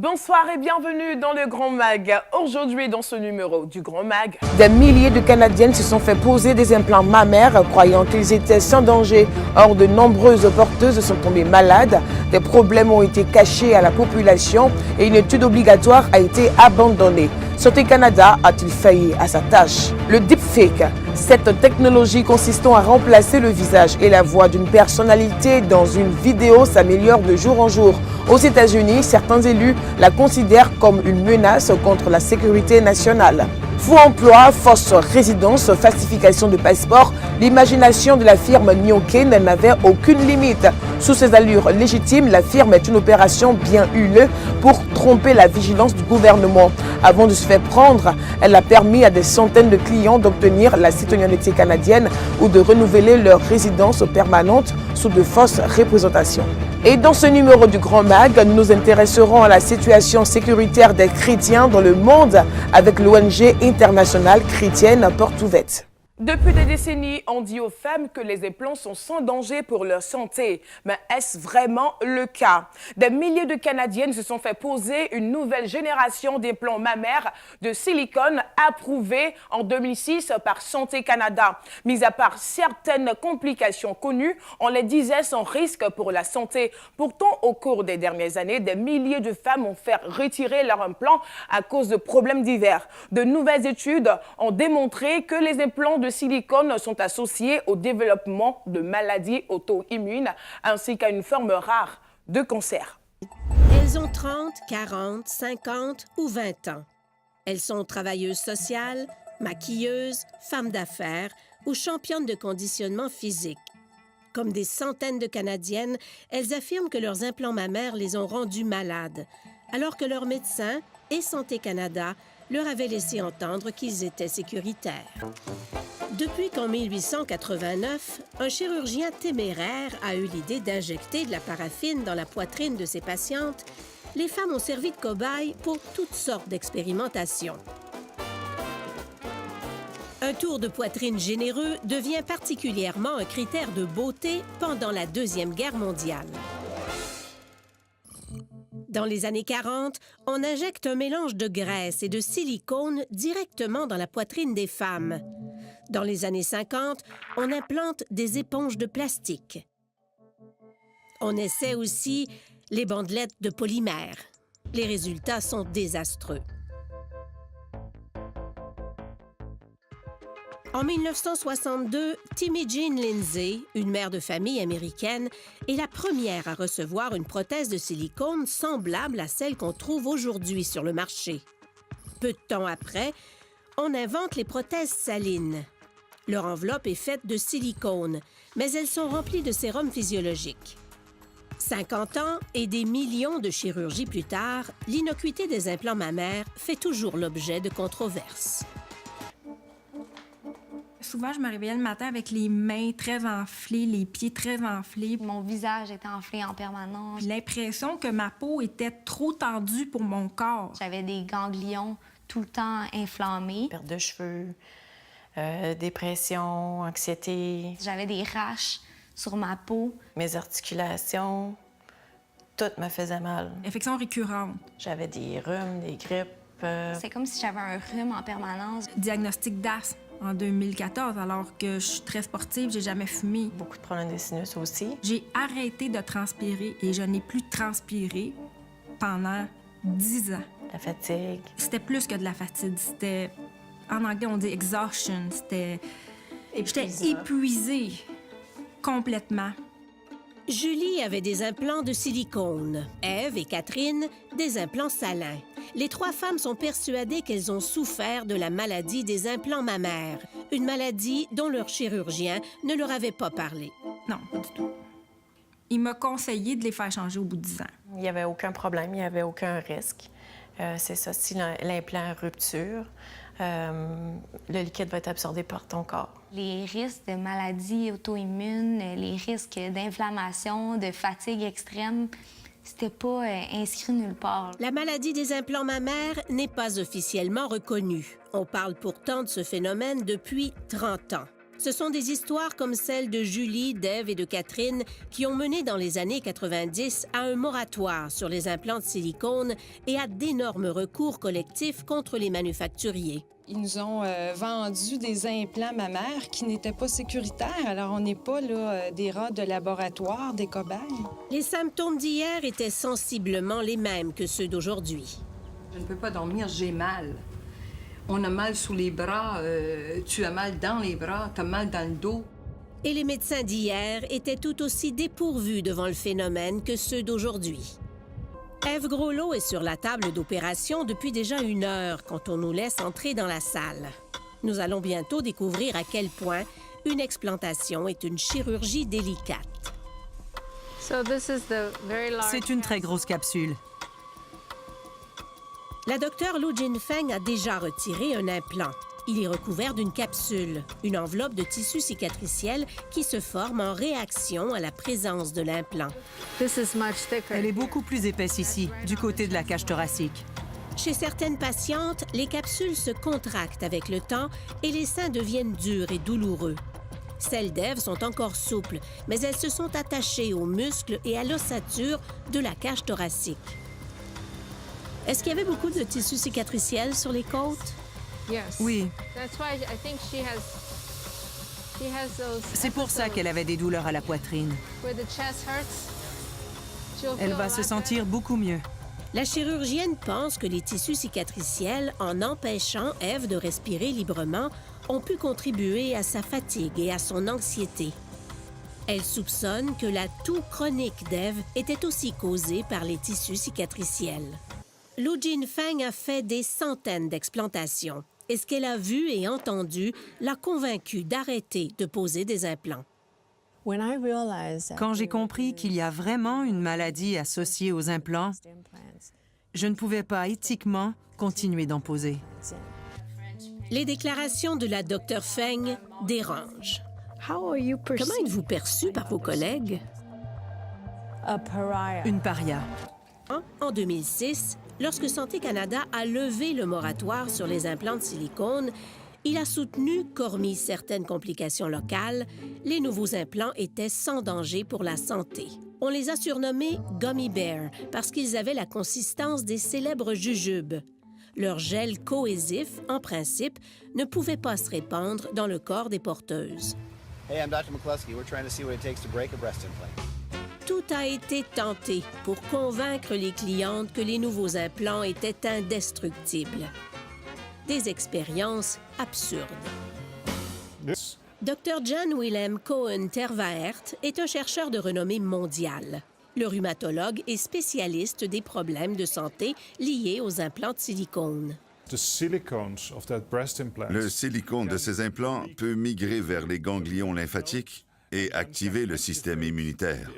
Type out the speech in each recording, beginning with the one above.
Bonsoir et bienvenue dans le Grand Mag. Aujourd'hui, dans ce numéro du Grand Mag, des milliers de Canadiennes se sont fait poser des implants mammaires croyant qu'ils étaient sans danger. Or, de nombreuses porteuses sont tombées malades. Des problèmes ont été cachés à la population et une étude obligatoire a été abandonnée. Santé Canada a-t-il failli à sa tâche? Le deepfake, cette technologie consistant à remplacer le visage et la voix d'une personnalité dans une vidéo, s'améliore de jour en jour. Aux États-Unis, certains élus la considèrent comme une menace contre la sécurité nationale. Faux emploi, fausse résidence, falsification de passeport, l'imagination de la firme Nyoken n'avait aucune limite. Sous ses allures légitimes, la firme est une opération bien huilée pour tromper la vigilance du gouvernement. Avant de se faire prendre, elle a permis à des centaines de clients d'obtenir la citoyenneté canadienne ou de renouveler leur résidence permanente sous de fausses représentations. Et dans ce numéro du Grand Mag, nous nous intéresserons à la situation sécuritaire des chrétiens dans le monde avec l'ONG internationale chrétienne Portes Ouvertes. Depuis des décennies, on dit aux femmes que les implants sont sans danger pour leur santé. Mais est-ce vraiment le cas? Des milliers de Canadiennes se sont fait poser une nouvelle génération d'implants mammaires de silicone approuvés en 2006 par Santé Canada. Mis à part certaines complications connues, on les disait sans risque pour la santé. Pourtant, au cours des dernières années, des milliers de femmes ont fait retirer leurs implants à cause de problèmes divers. De nouvelles études ont démontré que les implants de silicone sont associés au développement de maladies auto-immunes ainsi qu'à une forme rare de cancer. Elles ont 30, 40, 50 ou 20 ans. Elles sont travailleuses sociales, maquilleuses, femmes d'affaires ou championnes de conditionnement physique. Comme des centaines de Canadiennes, elles affirment que leurs implants mammaires les ont rendues malades, alors que leurs médecins et Santé Canada leur avaient laissé entendre qu'ils étaient sécuritaires. Depuis qu'en 1889, un chirurgien téméraire a eu l'idée d'injecter de la paraffine dans la poitrine de ses patientes, les femmes ont servi de cobayes pour toutes sortes d'expérimentations. Un tour de poitrine généreux devient particulièrement un critère de beauté pendant la Deuxième Guerre mondiale. Dans les années 40, on injecte un mélange de graisse et de silicone directement dans la poitrine des femmes. Dans les années 50, on implante des éponges de plastique. On essaie aussi les bandelettes de polymère. Les résultats sont désastreux. En 1962, Timmy Jean Lindsay, une mère de famille américaine, est la première à recevoir une prothèse de silicone semblable à celle qu'on trouve aujourd'hui sur le marché. Peu de temps après, on invente les prothèses salines. Leur enveloppe est faite de silicone, mais elles sont remplies de sérum physiologique. 50 ans et des millions de chirurgies plus tard, l'innocuité des implants mammaires fait toujours l'objet de controverses. Souvent, je me réveillais le matin avec les mains très enflées, les pieds très enflés. Mon visage était enflé en permanence. L'impression que ma peau était trop tendue pour mon corps. J'avais des ganglions tout le temps inflammés. Perte de cheveux, dépression, anxiété. J'avais des raches sur ma peau. Mes articulations, tout me faisait mal. Infection récurrente. J'avais des rhumes, des grippes. C'est comme si j'avais un rhume en permanence. Diagnostic d'asthme en 2014, alors que je suis très sportive, j'ai jamais fumé. Beaucoup de problèmes de sinus aussi. J'ai arrêté de transpirer et je n'ai plus transpiré pendant 10 ans. La fatigue. C'était plus que de la fatigue. C'était, en anglais, on dit exhaustion. J'étais épuisée complètement. Julie avait des implants de silicone. Ève et Catherine, des implants salins. Les trois femmes sont persuadées qu'elles ont souffert de la maladie des implants mammaires, une maladie dont leur chirurgien ne leur avait pas parlé. Non, pas du tout. Il m'a conseillé de les faire changer au bout de 10 ans. Il n'y avait aucun problème, il n'y avait aucun risque. C'est ça, si l'implant rupture, le liquide va être absorbé par ton corps. Les risques de maladies auto-immunes, les risques d'inflammation, de fatigue extrême, c'était pas inscrit nulle part. La maladie des implants mammaires n'est pas officiellement reconnue. On parle pourtant de ce phénomène depuis 30 ans. Ce sont des histoires comme celle de Julie, d'Ève et de Catherine qui ont mené dans les années 90 à un moratoire sur les implants de silicone et à d'énormes recours collectifs contre les manufacturiers. Ils nous ont vendu des implants mammaires qui n'étaient pas sécuritaires. Alors, on n'est pas là, des rats de laboratoire, des cobayes. Les symptômes d'hier étaient sensiblement les mêmes que ceux d'aujourd'hui. Je ne peux pas dormir, j'ai mal. On a mal sous les bras, tu as mal dans les bras, tu as mal dans le dos. Et les médecins d'hier étaient tout aussi dépourvus devant le phénomène que ceux d'aujourd'hui. Ève Groslot est sur la table d'opération depuis déjà 1 heure quand on nous laisse entrer dans la salle. Nous allons bientôt découvrir à quel point une explantation est une chirurgie délicate. C'est une très grosse capsule. La docteure Lu Jinfeng a déjà retiré un implant. Il est recouvert d'une capsule, une enveloppe de tissu cicatriciel qui se forme en réaction à la présence de l'implant. Elle est beaucoup plus épaisse ici, du côté de la cage thoracique. Chez certaines patientes, les capsules se contractent avec le temps et les seins deviennent durs et douloureux. Celles d'Ève sont encore souples, mais elles se sont attachées aux muscles et à l'ossature de la cage thoracique. Est-ce qu'il y avait beaucoup de tissu cicatriciel sur les côtes? Oui. C'est pour ça qu'elle avait des douleurs à la poitrine. Elle va se sentir beaucoup mieux. La chirurgienne pense que les tissus cicatriciels, en empêchant Ève de respirer librement, ont pu contribuer à sa fatigue et à son anxiété. Elle soupçonne que la toux chronique d'Ève était aussi causée par les tissus cicatriciels. Lu Jinfeng a fait des centaines d'explantations et ce qu'elle a vu et entendu l'a convaincue d'arrêter de poser des implants. Quand j'ai compris qu'il y a vraiment une maladie associée aux implants, je ne pouvais pas éthiquement continuer d'en poser. Les déclarations de la Dr Feng dérangent. Comment êtes-vous perçue par vos collègues? Une paria. En 2006, lorsque Santé Canada a levé le moratoire sur les implants de silicone, il a soutenu qu'hormis certaines complications locales, les nouveaux implants étaient sans danger pour la santé. On les a surnommés « Gummy Bear » parce qu'ils avaient la consistance des célèbres jujubes. Leur gel cohésif, en principe, ne pouvait pas se répandre dans le corps des porteuses. Hey, I'm Dr. McCluskey. We're trying to see what it takes to break a breast implant. Tout a été tenté pour convaincre les clientes que les nouveaux implants étaient indestructibles. Des expériences absurdes. Dr. John Willem Cohen-Tervaert est un chercheur de renommée mondiale. Le rhumatologue est spécialiste des problèmes de santé liés aux implants de silicone. Le silicone de ces implants peut migrer vers les ganglions lymphatiques et activer le système immunitaire.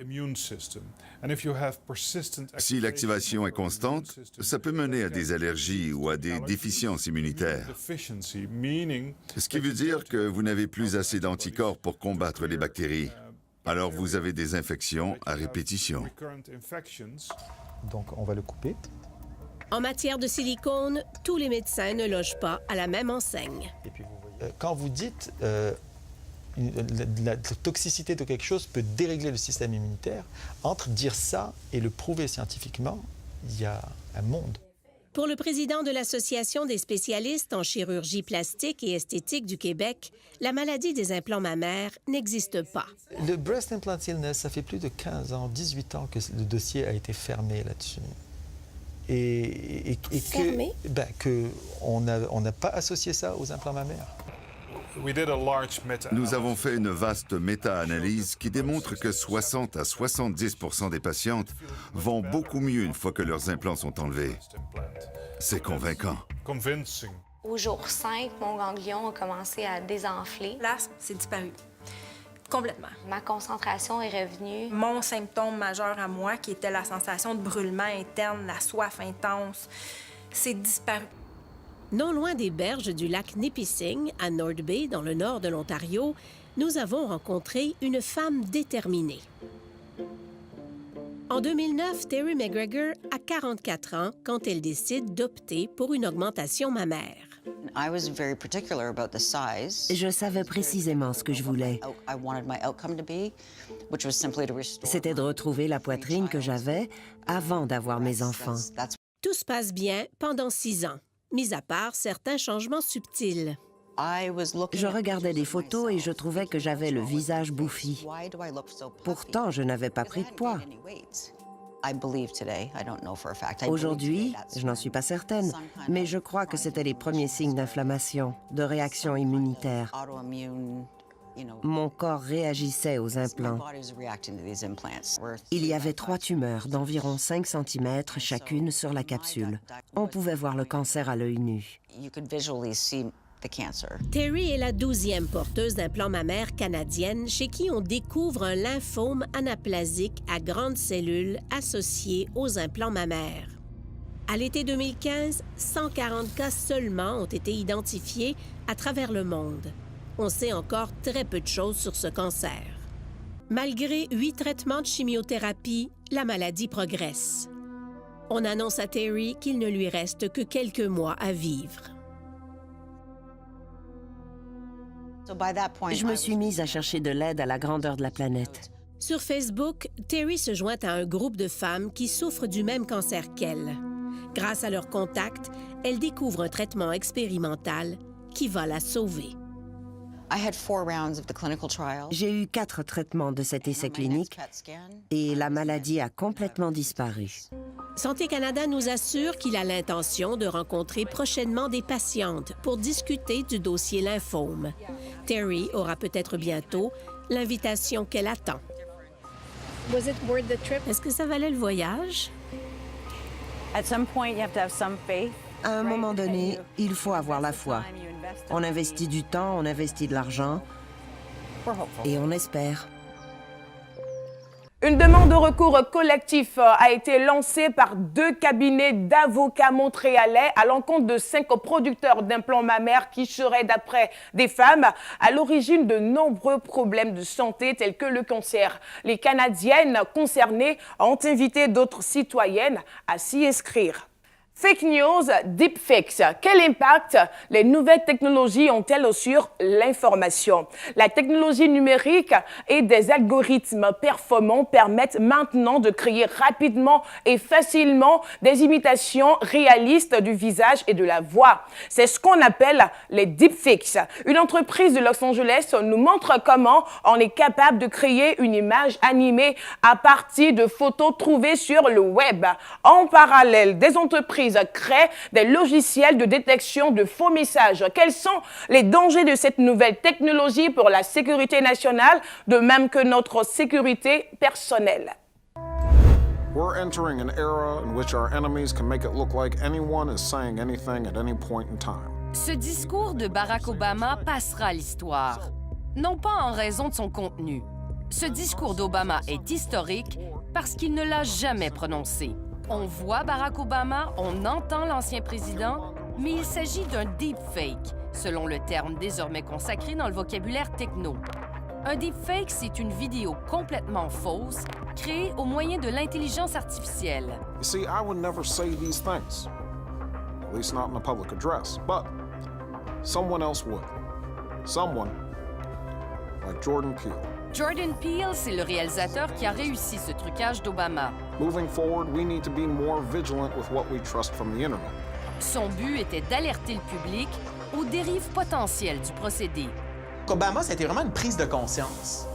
Si l'activation est constante, ça peut mener à des allergies ou à des déficiences immunitaires. Ce qui veut dire que vous n'avez plus assez d'anticorps pour combattre les bactéries. Alors vous avez des infections à répétition. Donc on va le couper. En matière de silicone, tous les médecins ne logent pas à la même enseigne. Et puis vous voyez, quand vous dites la toxicité de quelque chose peut dérégler le système immunitaire, entre dire ça et le prouver scientifiquement, il y a un monde. Pour le président de l'Association des spécialistes en chirurgie plastique et esthétique du Québec, la maladie des implants mammaires n'existe pas. Le breast implant illness, ça fait plus de 15 ans, 18 ans que le dossier a été fermé là-dessus. Et fermé? On n'a pas associé ça aux implants mammaires. Nous avons fait une vaste méta-analyse qui démontre que 60 à 70% des patientes vont beaucoup mieux une fois que leurs implants sont enlevés. C'est convaincant. Au jour 5, mon ganglion a commencé à désenfler. Là, c'est disparu. Complètement. Ma concentration est revenue. Mon symptôme majeur à moi, qui était la sensation de brûlement interne, la soif intense, c'est disparu. Non loin des berges du lac Nipissing, à North Bay, dans le nord de l'Ontario, nous avons rencontré une femme déterminée. En 2009, Terry McGregor a 44 ans quand elle décide d'opter pour une augmentation mammaire. Je savais précisément ce que je voulais. C'était de retrouver la poitrine que j'avais avant d'avoir mes enfants. Tout se passe bien pendant 6 ans, mis à part certains changements subtils. Je regardais des photos et je trouvais que j'avais le visage bouffi. Pourtant, je n'avais pas pris de poids. Aujourd'hui, je n'en suis pas certaine, mais je crois que c'était les premiers signes d'inflammation, de réaction immunitaire. Mon corps réagissait aux implants. Il y avait 3 tumeurs d'environ 5 cm chacune sur la capsule. On pouvait voir le cancer à l'œil nu. Terry est la 12e porteuse d'implants mammaires canadienne chez qui on découvre un lymphome anaplasique à grandes cellules associé aux implants mammaires. À l'été 2015, 140 cas seulement ont été identifiés à travers le monde. On sait encore très peu de choses sur ce cancer. Malgré 8 traitements de chimiothérapie, la maladie progresse. On annonce à Terry qu'il ne lui reste que quelques mois à vivre. Je me suis mise à chercher de l'aide à la grandeur de la planète. Sur Facebook, Terry se joint à un groupe de femmes qui souffrent du même cancer qu'elle. Grâce à leurs contacts, elle découvre un traitement expérimental qui va la sauver. J'ai eu 4 traitements de cet essai clinique et la maladie a complètement disparu. Santé Canada nous assure qu'il a l'intention de rencontrer prochainement des patientes pour discuter du dossier lymphome. Terry aura peut-être bientôt l'invitation qu'elle attend. Est-ce que ça valait le voyage? À un moment donné, il faut avoir la foi. On investit du temps, on investit de l'argent et on espère. Une demande de recours collectif a été lancée par 2 cabinets d'avocats montréalais à l'encontre de 5 producteurs d'implants mammaires qui seraient, d'après des femmes, à l'origine de nombreux problèmes de santé tels que le cancer. Les Canadiennes concernées ont invité d'autres citoyennes à s'y inscrire. Fake news, deepfakes. Quel impact les nouvelles technologies ont-elles sur l'information? La technologie numérique et des algorithmes performants permettent maintenant de créer rapidement et facilement des imitations réalistes du visage et de la voix. C'est ce qu'on appelle les deepfakes. Une entreprise de Los Angeles nous montre comment on est capable de créer une image animée à partir de photos trouvées sur le web. En parallèle, des entreprises créent des logiciels de détection de faux messages. Quels sont les dangers de cette nouvelle technologie pour la sécurité nationale, de même que notre sécurité personnelle? We're entering an era in which our enemies can make it look like anyone is saying anything at any point in time. Ce discours de Barack Obama passera à l'histoire, non pas en raison de son contenu. Ce discours d'Obama est historique parce qu'il ne l'a jamais prononcé. On voit Barack Obama, on entend l'ancien président, mais il s'agit d'un deepfake, selon le terme désormais consacré dans le vocabulaire techno. Un deepfake, c'est une vidéo complètement fausse, créée au moyen de l'intelligence artificielle. You see, I would never say these things, at least not in a public address, but someone else would. Someone like Jordan Peele. Jordan Peele, c'est le réalisateur qui a réussi ce trucage d'Obama. Moving forward, we need to be more vigilant with what we trust from the internet. Son but était d'alerter le public aux dérives potentielles du procédé. Obama, c'était vraiment une prise de conscience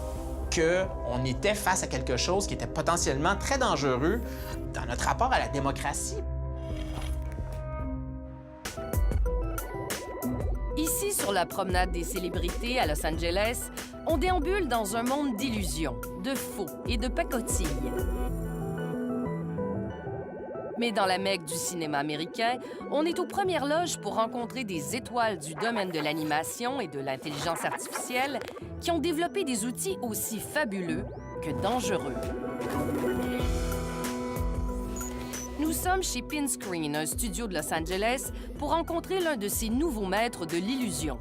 qu'on était face à quelque chose qui était potentiellement très dangereux dans notre rapport à la démocratie. Ici, sur la promenade des célébrités à Los Angeles, on déambule dans un monde d'illusions, de faux et de pacotilles. Mais dans la Mecque du cinéma américain, on est aux premières loges pour rencontrer des étoiles du domaine de l'animation et de l'intelligence artificielle qui ont développé des outils aussi fabuleux que dangereux. Nous sommes chez Pinscreen, un studio de Los Angeles, pour rencontrer l'un de ces nouveaux maîtres de l'illusion.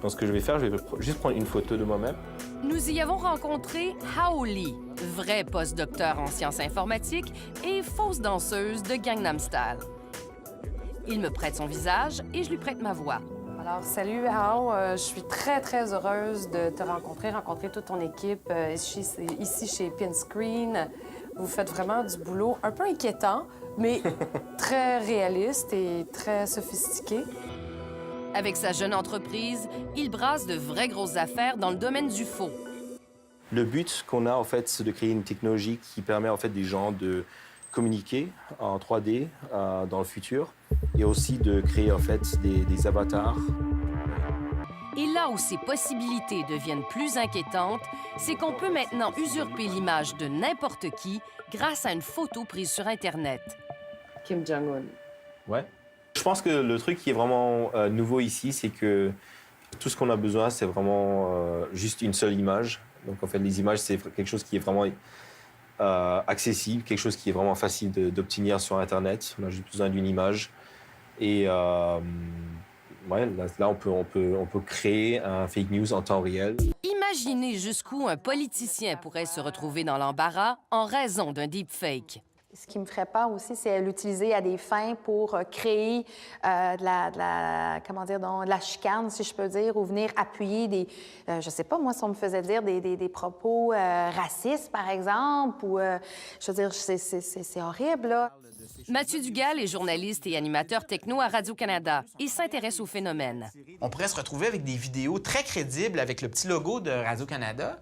Donc, ce que je vais faire, je vais juste prendre une photo de moi-même. Nous y avons rencontré Hao Lee, vraie postdocteur en sciences informatiques et fausse danseuse de Gangnam Style. Il me prête son visage et je lui prête ma voix. Alors, salut Hao, je suis très heureuse de te rencontrer toute ton équipe ici chez Pinscreen. Vous faites vraiment du boulot un peu inquiétant, mais très réaliste et très sophistiqué. Avec sa jeune entreprise, il brasse de vraies grosses affaires dans le domaine du faux. Le but qu'on a, en fait, c'est de créer une technologie qui permet, en fait, des gens de communiquer en 3D dans le futur et aussi de créer, en fait, des avatars. Et là où ces possibilités deviennent plus inquiétantes, c'est qu'on peut maintenant usurper l'image de n'importe qui grâce à une photo prise sur Internet. Kim Jong-un. Ouais. Je pense que le truc qui est vraiment nouveau ici, c'est que tout ce qu'on a besoin, c'est vraiment juste une seule image. Donc, en fait, les images, c'est quelque chose qui est vraiment accessible, quelque chose qui est vraiment facile d'obtenir sur Internet. On a juste besoin d'une image. Et ouais, là, on peut créer un fake news en temps réel. Imaginez jusqu'où un politicien pourrait se retrouver dans l'embarras en raison d'un deepfake. Ce qui me ferait peur aussi, c'est l'utiliser à des fins pour créer de la chicane, si je peux dire, ou venir appuyer des... je sais pas, moi, si on me faisait dire des propos racistes, par exemple, ou... je veux dire, c'est horrible, là. Mathieu Dugal est journaliste et animateur techno à Radio-Canada. Il s'intéresse au phénomène. On pourrait se retrouver avec des vidéos très crédibles avec le petit logo de Radio-Canada,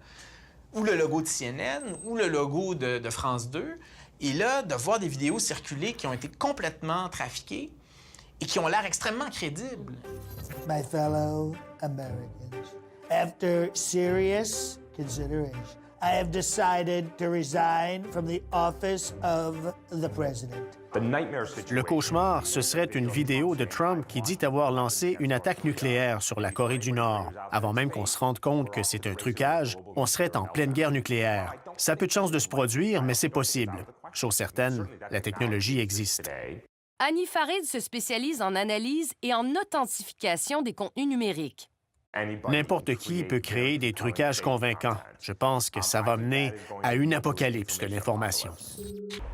ou le logo de CNN, ou le logo de France 2, et là, de voir des vidéos circuler qui ont été complètement trafiquées et qui ont l'air extrêmement crédibles. My fellow Americans, after serious consideration, I have decided to resign from the office of the president. Le cauchemar, ce serait une vidéo de Trump qui dit avoir lancé une attaque nucléaire sur la Corée du Nord. Avant même qu'on se rende compte que c'est un trucage, on serait en pleine guerre nucléaire. Ça a peu de chances de se produire, mais c'est possible. Chose certaine, la technologie existe. Annie Farid se spécialise en analyse et en authentification des contenus numériques. N'importe qui peut créer des trucages convaincants. Je pense que ça va mener à une apocalypse de l'information.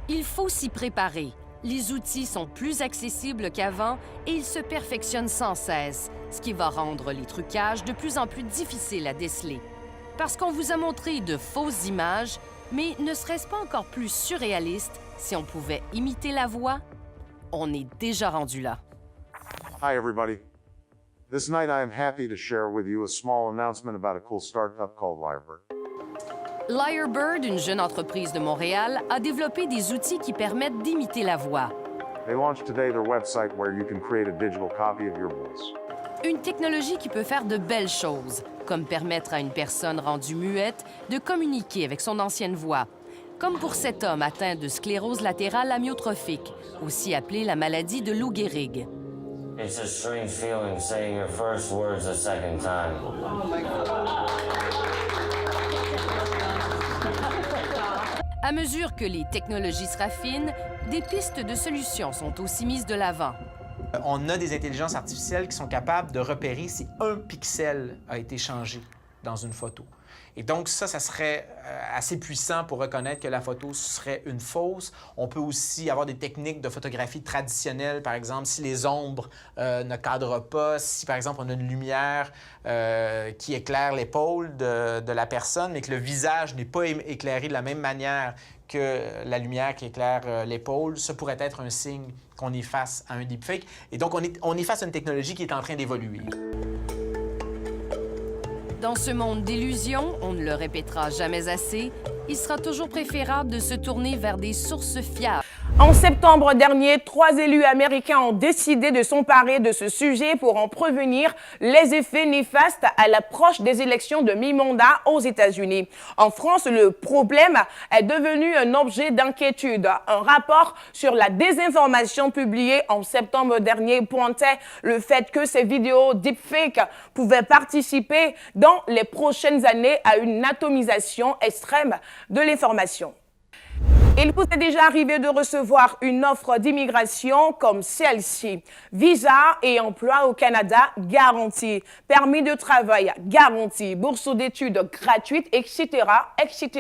Il faut s'y préparer. Les outils sont plus accessibles qu'avant et ils se perfectionnent sans cesse, ce qui va rendre les trucages de plus en plus difficiles à déceler. Parce qu'on vous a montré de fausses images, mais ne serait-ce pas encore plus surréaliste si on pouvait imiter la voix? On est déjà rendu là. Hi everybody. This night I am happy to share with you a small announcement about a cool startup called Lyrebird. Lyrebird, une jeune entreprise de Montréal, a développé des outils qui permettent d'imiter la voix. They launched today their website where you can create a digital copy of your voice. Une technologie qui peut faire de belles choses, comme permettre à une personne rendue muette de communiquer avec son ancienne voix, comme pour cet homme atteint de sclérose latérale amyotrophique, aussi appelée la maladie de Lou Gehrig. It's a strange feeling saying your first words a second time. Oh my God. À mesure que les technologies se raffinent, des pistes de solutions sont aussi mises de l'avant. On a des intelligences artificielles qui sont capables de repérer si un pixel a été changé dans une photo. Et donc ça serait assez puissant pour reconnaître que la photo serait une fausse. On peut aussi avoir des techniques de photographie traditionnelles, par exemple, si les ombres ne cadrent pas, si par exemple on a une lumière qui éclaire l'épaule de la personne, mais que le visage n'est pas éclairé de la même manière que la lumière qui éclaire l'épaule, ça pourrait être un signe qu'on est face à un deepfake. Et donc on est face à une technologie qui est en train d'évoluer. Dans ce monde d'illusions, on ne le répétera jamais assez, il sera toujours préférable de se tourner vers des sources fiables. En septembre dernier, 3 élus américains ont décidé de s'emparer de ce sujet pour en prévenir les effets néfastes à l'approche des élections de mi-mandat aux États-Unis. En France, le problème est devenu un objet d'inquiétude. Un rapport sur la désinformation publié en septembre dernier pointait le fait que ces vidéos deepfake pouvaient participer dans les prochaines années à une atomisation extrême de l'information. Il vous est déjà arrivé de recevoir une offre d'immigration comme celle-ci. Visa et emploi au Canada garanti. Permis de travail garanti. Bourse d'études gratuite, etc., etc.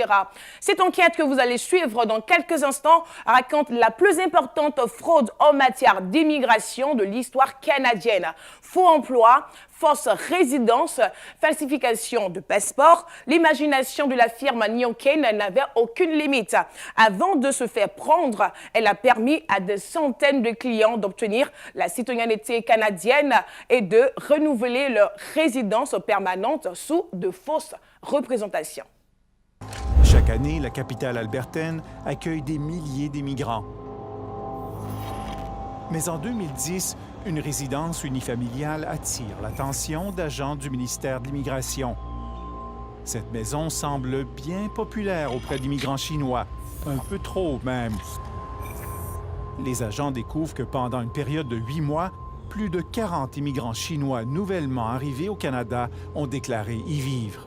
Cette enquête que vous allez suivre dans quelques instants raconte la plus importante fraude en matière d'immigration de l'histoire canadienne. Faux emploi, fausse résidence, falsification de passeport, l'imagination de la firme Nyoken n'avait aucune limite. Avant de se faire prendre, elle a permis à des centaines de clients d'obtenir la citoyenneté canadienne et de renouveler leur résidence permanente sous de fausses représentations. Chaque année, la capitale albertaine accueille des milliers d'immigrants. Mais en 2010, une résidence unifamiliale attire l'attention d'agents du ministère de l'Immigration. Cette maison semble bien populaire auprès d'immigrants chinois, un peu trop même. Les agents découvrent que pendant une période de 8 mois, plus de 40 immigrants chinois nouvellement arrivés au Canada ont déclaré y vivre.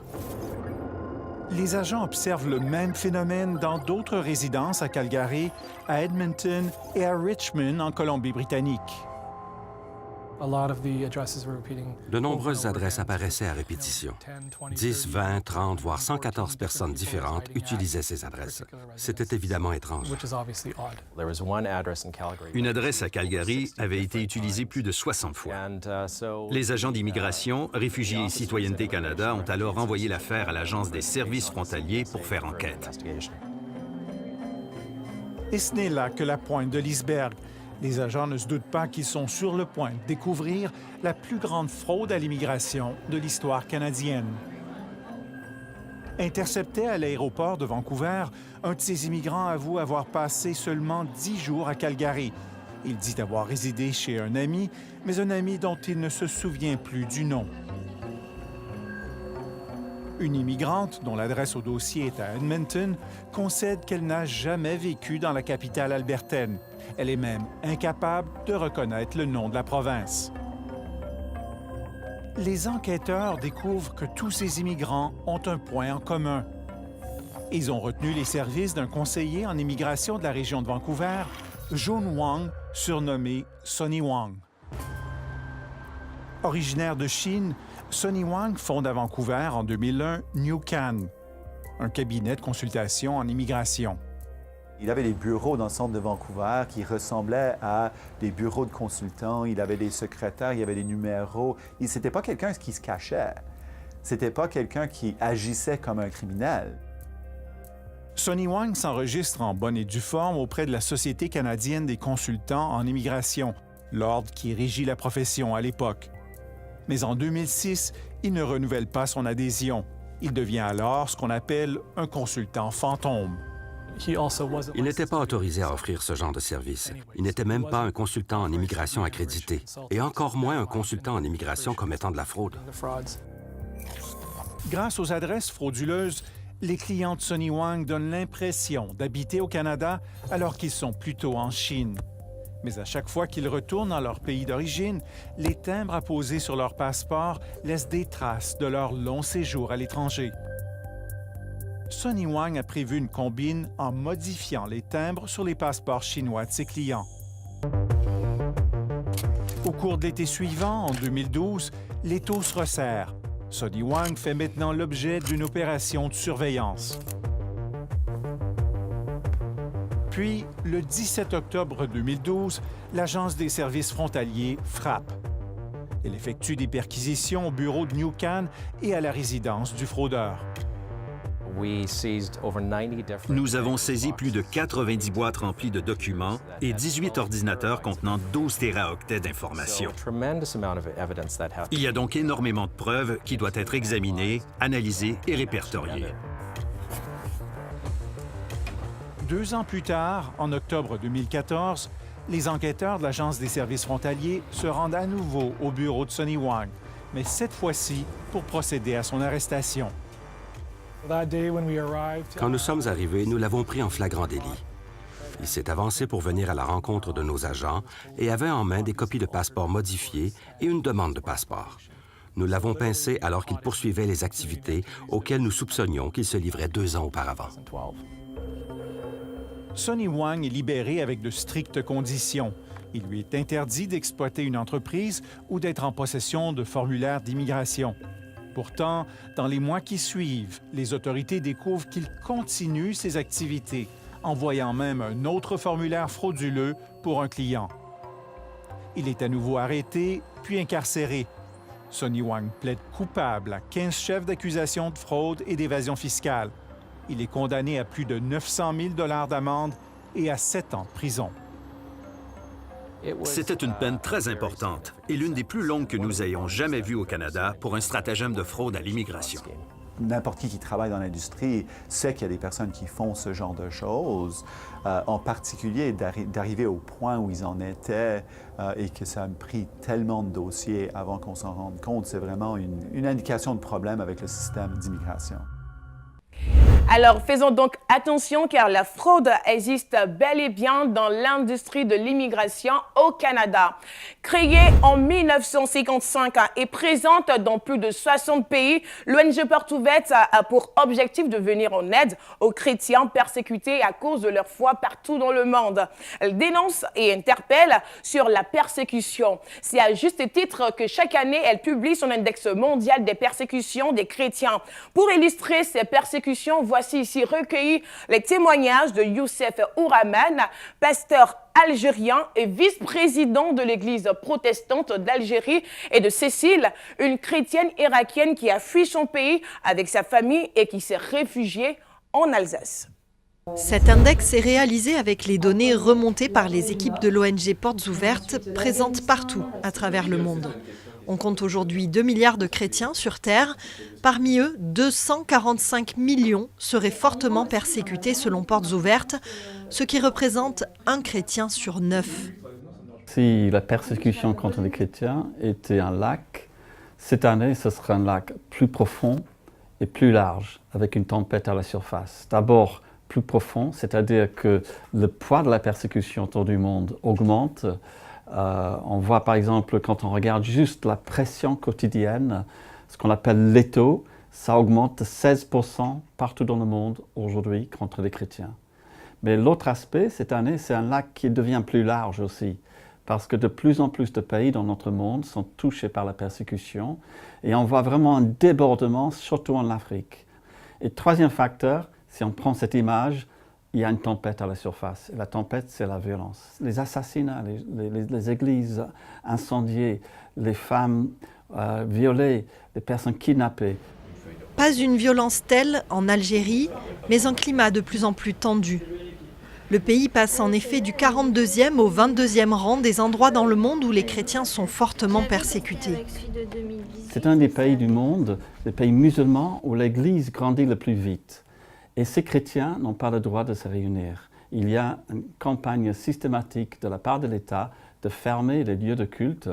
Les agents observent le même phénomène dans d'autres résidences à Calgary, à Edmonton et à Richmond en Colombie-Britannique. De nombreuses adresses apparaissaient à répétition. 10, 20, 30, voire 114 personnes différentes utilisaient ces adresses. C'était évidemment étrange. Une adresse à Calgary avait été utilisée plus de 60 fois. Les agents d'immigration, réfugiés et Citoyenneté Canada ont alors envoyé l'affaire à l'Agence des services frontaliers pour faire enquête. Et ce n'est là que la pointe de l'iceberg. Les agents ne se doutent pas qu'ils sont sur le point de découvrir la plus grande fraude à l'immigration de l'histoire canadienne. Intercepté à l'aéroport de Vancouver, un de ces immigrants avoue avoir passé seulement 10 jours à Calgary. Il dit avoir résidé chez un ami, mais un ami dont il ne se souvient plus du nom. Une immigrante, dont l'adresse au dossier est à Edmonton, concède qu'elle n'a jamais vécu dans la capitale albertaine. Elle est même incapable de reconnaître le nom de la province. Les enquêteurs découvrent que tous ces immigrants ont un point en commun. Ils ont retenu les services d'un conseiller en immigration de la région de Vancouver, Jun Wang, surnommé Sonny Wang. Originaire de Chine, Sonny Wang fonde à Vancouver en 2001 Nyoken, un cabinet de consultation en immigration. Il avait des bureaux dans le centre de Vancouver qui ressemblaient à des bureaux de consultants. Il avait des secrétaires, il y avait des numéros. C'était pas quelqu'un qui se cachait. C'était pas quelqu'un qui agissait comme un criminel. Sonny Wang s'enregistre en bonne et due forme auprès de la Société canadienne des consultants en immigration, l'ordre qui régit la profession à l'époque. Mais en 2006, il ne renouvelle pas son adhésion. Il devient alors ce qu'on appelle un consultant fantôme. Il n'était pas autorisé à offrir ce genre de service. Il n'était même pas un consultant en immigration accrédité, et encore moins un consultant en immigration commettant de la fraude. Grâce aux adresses frauduleuses, les clients de Sonny Wang donnent l'impression d'habiter au Canada alors qu'ils sont plutôt en Chine. Mais à chaque fois qu'ils retournent dans leur pays d'origine, les timbres apposés sur leur passeport laissent des traces de leur long séjour à l'étranger. Sonny Wang a prévu une combine en modifiant les timbres sur les passeports chinois de ses clients. Au cours de l'été suivant, en 2012, l'étau se resserre. Sonny Wang fait maintenant l'objet d'une opération de surveillance. Puis, le 17 octobre 2012, l'Agence des services frontaliers frappe. Elle effectue des perquisitions au bureau de Nyoken et à la résidence du fraudeur. Nous avons saisi plus de 90 boîtes remplies de documents et 18 ordinateurs contenant 12 téraoctets d'informations. Il y a donc énormément de preuves qui doivent être examinées, analysées et répertoriées. 2 ans plus tard, en octobre 2014, les enquêteurs de l'Agence des services frontaliers se rendent à nouveau au bureau de Sonny Wang, mais cette fois-ci pour procéder à son arrestation. Quand nous sommes arrivés, nous l'avons pris en flagrant délit. Il s'est avancé pour venir à la rencontre de nos agents et avait en main des copies de passeports modifiés et une demande de passeport. Nous l'avons pincé alors qu'il poursuivait les activités auxquelles nous soupçonnions qu'il se livrait 2 ans auparavant. Sonny Wang est libéré avec de strictes conditions. Il lui est interdit d'exploiter une entreprise ou d'être en possession de formulaires d'immigration. Pourtant, dans les mois qui suivent, les autorités découvrent qu'il continue ses activités, envoyant même un autre formulaire frauduleux pour un client. Il est à nouveau arrêté, puis incarcéré. Sonny Wang plaide coupable à 15 chefs d'accusation de fraude et d'évasion fiscale. Il est condamné à plus de 900 000 $ d'amende et à 7 ans de prison. C'était une peine très importante et l'une des plus longues que nous ayons jamais vues au Canada pour un stratagème de fraude à l'immigration. N'importe qui travaille dans l'industrie sait qu'il y a des personnes qui font ce genre de choses, en particulier d'arriver au point où ils en étaient et que ça a pris tellement de dossiers avant qu'on s'en rende compte. C'est vraiment une indication de problème avec le système d'immigration. Alors, faisons donc attention car la fraude existe bel et bien dans l'industrie de l'immigration au Canada. Créée en 1955 et présente dans plus de 60 pays, l'ONG Portes Ouvertes a pour objectif de venir en aide aux chrétiens persécutés à cause de leur foi partout dans le monde. Elle dénonce et interpelle sur la persécution. C'est à juste titre que chaque année, elle publie son index mondial des persécutions des chrétiens. Pour illustrer ces persécutions, voici ici recueillis les témoignages de Youssef Ouraman, pasteur algérien et vice-président de l'Église protestante d'Algérie, et de Cécile, une chrétienne irakienne qui a fui son pays avec sa famille et qui s'est réfugiée en Alsace. Cet index est réalisé avec les données remontées par les équipes de l'ONG Portes Ouvertes présentes partout à travers le monde. On compte aujourd'hui 2 milliards de chrétiens sur Terre. Parmi eux, 245 millions seraient fortement persécutés selon Portes Ouvertes, ce qui représente un chrétien sur 9. Si la persécution contre les chrétiens était un lac, cette année, ce sera un lac plus profond et plus large, avec une tempête à la surface. D'abord, plus profond, c'est-à-dire que le poids de la persécution autour du monde augmente. On voit par exemple, quand on regarde juste la pression quotidienne, ce qu'on appelle l'étau, ça augmente de 16% partout dans le monde aujourd'hui contre les chrétiens. Mais l'autre aspect, cette année, c'est un lac qui devient plus large aussi, parce que de plus en plus de pays dans notre monde sont touchés par la persécution, et on voit vraiment un débordement, surtout en Afrique. Et troisième facteur, si on prend cette image, il y a une tempête à la surface. Et la tempête, c'est la violence. Les assassinats, les églises incendiées, les femmes violées, les personnes kidnappées. Pas une violence telle en Algérie, mais un climat de plus en plus tendu. Le pays passe en effet du 42e au 22e rang des endroits dans le monde où les chrétiens sont fortement persécutés. C'est un des pays du monde, des pays musulmans, où l'Église grandit le plus vite. Et ces chrétiens n'ont pas le droit de se réunir. Il y a une campagne systématique de la part de l'État de fermer les lieux de culte.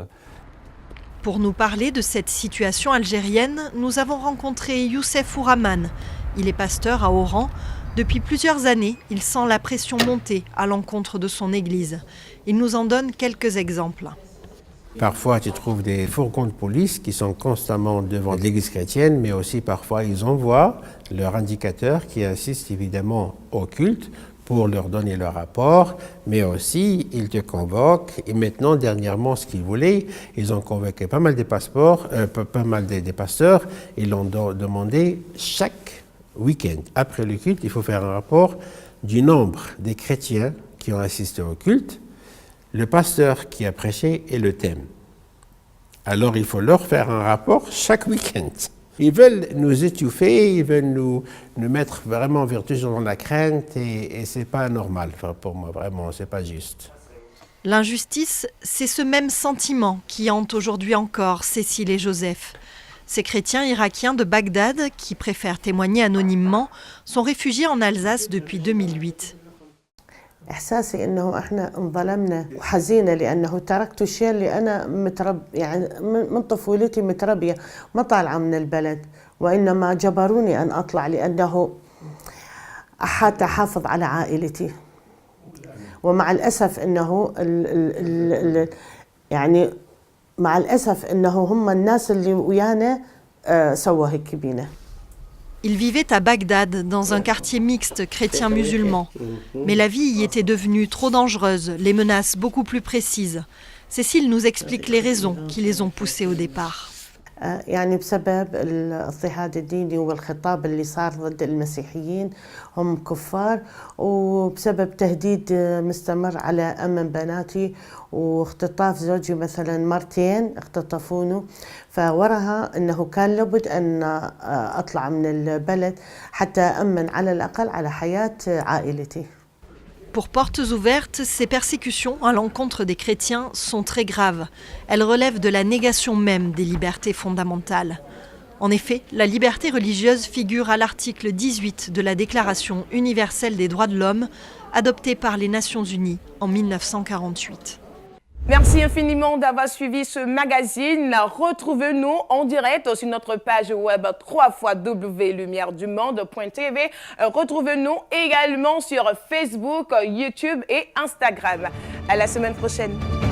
Pour nous parler de cette situation algérienne, nous avons rencontré Youssef Ouraman. Il est pasteur à Oran. Depuis plusieurs années, il sent la pression monter à l'encontre de son église. Il nous en donne quelques exemples. Parfois, tu trouves des fourgons de police qui sont constamment devant l'église chrétienne, mais aussi parfois ils envoient leur indicateur qui assiste évidemment au culte pour leur donner leur rapport, mais aussi ils te convoquent. Et maintenant, dernièrement, ce qu'ils voulaient, ils ont convoqué pas mal des pasteurs, ils l'ont demandé chaque week-end. Après le culte, il faut faire un rapport du nombre des chrétiens qui ont assisté au culte, le pasteur qui a prêché et le thème. Alors il faut leur faire un rapport chaque week-end. Ils veulent nous étouffer, ils veulent nous mettre vraiment vertueux dans la crainte et c'est pas normal. Enfin, pour moi, vraiment, c'est pas juste. L'injustice, c'est ce même sentiment qui hante aujourd'hui encore Cécile et Joseph. Ces chrétiens irakiens de Bagdad, qui préfèrent témoigner anonymement, sont réfugiés en Alsace depuis 2008. إحساسي إنه إحنا انظلمنا وحزينة لأنه تركت الشيء اللي أنا يعني من طفولتي متربية ما طالعة من البلد وإنما جبروني أن أطلع لأنه حتى أحافظ على عائلتي ومع الأسف إنه يعني مع الأسف إنه هم الناس اللي ويانا سووا هيك بينا. Il vivait à Bagdad, dans un quartier mixte chrétien-musulman. Mais la vie y était devenue trop dangereuse, les menaces beaucoup plus précises. Cécile nous explique les raisons qui les ont poussés au départ. يعني بسبب الاضطهاد الديني والخطاب اللي صار ضد المسيحيين هم كفار وبسبب تهديد مستمر على أمن بناتي واختطاف زوجي مثلا مرتين اختطفونه فوراها أنه كان لابد أن أطلع من البلد حتى أمن على الأقل على حياة عائلتي. Pour Portes Ouvertes, ces persécutions à l'encontre des chrétiens sont très graves. Elles relèvent de la négation même des libertés fondamentales. En effet, la liberté religieuse figure à l'article 18 de la Déclaration universelle des droits de l'homme, adoptée par les Nations Unies en 1948. Merci infiniment d'avoir suivi ce magazine. Retrouvez-nous en direct sur notre page web www.lumieredumonde.tv. Retrouvez-nous également sur Facebook, YouTube et Instagram. À la semaine prochaine.